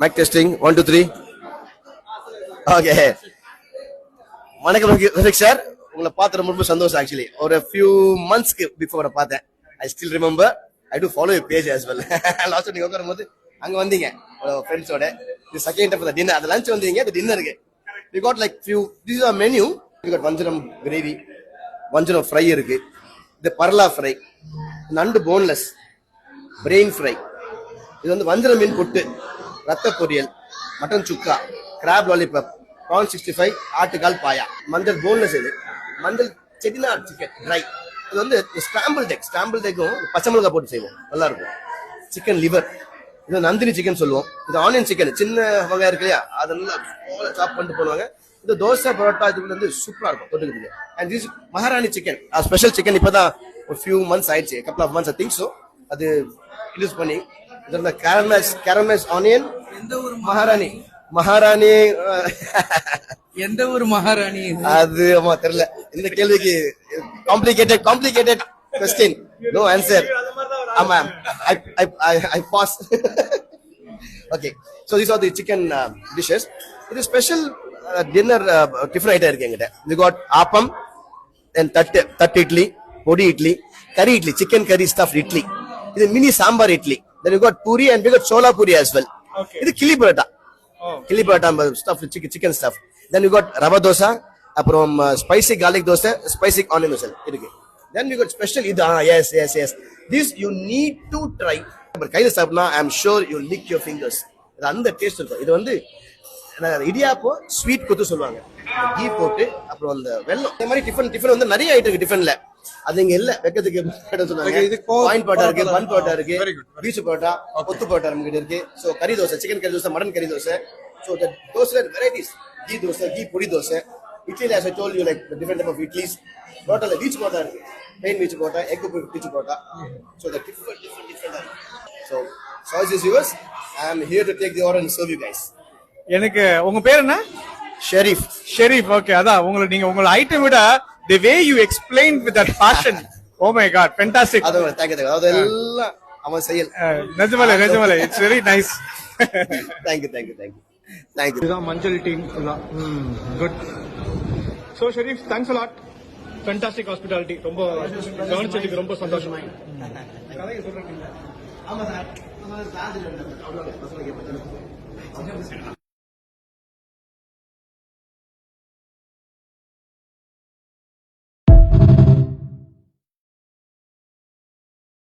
Mic testing. 1, 2, 3. Okay. வணக்கம் Rafiq sir, உங்களை பார்த்து ரொம்ப சந்தோஷம். ஆக்சுவலி ஒரு ஃபியூ மந்த்ஸ்க்கு பிஃபோர் பார்த்தேன். I still remember. I do follow your page as well. Last நீங்க உட்காரும் போது அங்க வந்தீங்க ஃப்ரெண்ட்ஸோட. இது செகண்ட் டைம் டின்னர், அது லஞ்ச் வந்தீங்க, அது டின்னருக்கு. We got like few this is our menu. We got வஞ்சரம் கிரேவி, வஞ்சரம் ஃப்ரை இருக்கு, இது பரலா ஃப்ரை, நண்டு போன்லெஸ், பிரெயின் ஃப்ரை, இது வந்து வஞ்சரம் மீன் புட்டு, ரத்த பொரியல், மட்டன் சுக்கா, கிராப் லாலிபாப், ப்ரான் 65, ஆட்டுக்கால் பாயா, மஞ்சள் போன்லெஸ், இது மஞ்சள் செட்டிநாட் சிக்கன் ட்ரை, இது வந்து ஸ்கிராம்பிள் எக்கும் பச்சை மிளகா போட்டு செய்வோம், நல்லா இருக்கும். சிக்கன் லிவர், இது நந்தினி சிக்கன் சொல்லுவோம். இது ஆனியன் சிக்கன், சின்ன வகை இருக்கு இல்லையா, அதெல்லாம் சாப் பண்ணிட்டு போடுவாங்க. இது தோசை பரோட்டா, இது வந்து சூப்பரா இருக்கும் தொட்டுக்கிறதுக்கு. And this Maharani chicken, special chicken. இப்பதான் ஒரு ஃபியூ மந்த்ஸ் ஆயிடுச்சு, couple of months I think so. அது யூஸ் பண்ணி இந்த கேரமல்ஸ் ஆனியன். எந்த ஒரு மகாராணி எந்த ஒரு மகாராணி அது ஆமா தெரியல. இந்த கேள்விக்கு காம்ப்ளிகேட்டட் क्वेश्चन, நோ ஆன்சர். ஆமா, I pass. Okay, so these are the chicken dishes. இது ஸ்பெஷல் டின்னர் டிஃபன் ஐட்டம் இருக்கு என்கிட்ட. we got ஆப்பம், then தட்டு இட்லி, பொடி இட்லி, கறி இட்லி, சிக்கன் கறி ஸ்டஃப் இட்லி, இது mini sambar idli, then we got puri and we got chola puri as well. இது கிளி parotta, stuff chicken stuff. then we got rava dosa, அப்புறம் spicy garlic dosa, spicy onion dosa இருக்கு. then we got special இது yes this you need to try. கையில சாப்பிட்டா I am sure you lick your fingers. இது அந்த taste இருக்கும். இது வந்து இடியாப்போ ஸ்வீட் கொத்து சொல்லுவாங்க, கீ போட்டு, அப்புறம் அந்த வெல்லம். இந்த மாதிரி டிஃபன் வந்து நிறைய ஐட்டம் இருக்கு டிஃபன்ல. அது இங்க இல்ல வைக்கிறதுக்கு சொன்னாங்க. பாயிண்ட் பரோட்டா இருக்கு, பன் பரோட்டா இருக்கு, பீச் பரோட்டா, கொத்து பரோட்டா நம்ம கிட்ட இருக்கு. சோ கறி தோசை, சிக்கன் கறி தோசை, மட்டன் கறி தோசை. சோ the தோசைல வெரைட்டிஸ், கீ தோசை, கீ பொடி தோசை, இட்லில as I told you like the different type of idlis. பரோட்டால பீச் பரோட்டா இருக்கு, plain beach parotta, egg beach parotta. So the different so choice is yours. I am here to take the order and serve you guys. எனக்கு உங்க பேர் என்ன? Sharif. Okay, அதான் உங்களுக்கு நீங்க உங்க ஐட்டம் விட the way you explained with that passion, oh my god, fantastic. thank you. அதெல்லாம் அவன் செயல். நிஜமாலே it's very nice. thank you. இதுதான் மஞ்சள் டீம் ஃபுல்லா. Good. So Sharif, thanks a lot. Fantastic hospitality. ரொம்ப கவனிச்சதுக்கு ரொம்ப சந்தோஷம். ஆமா சார்.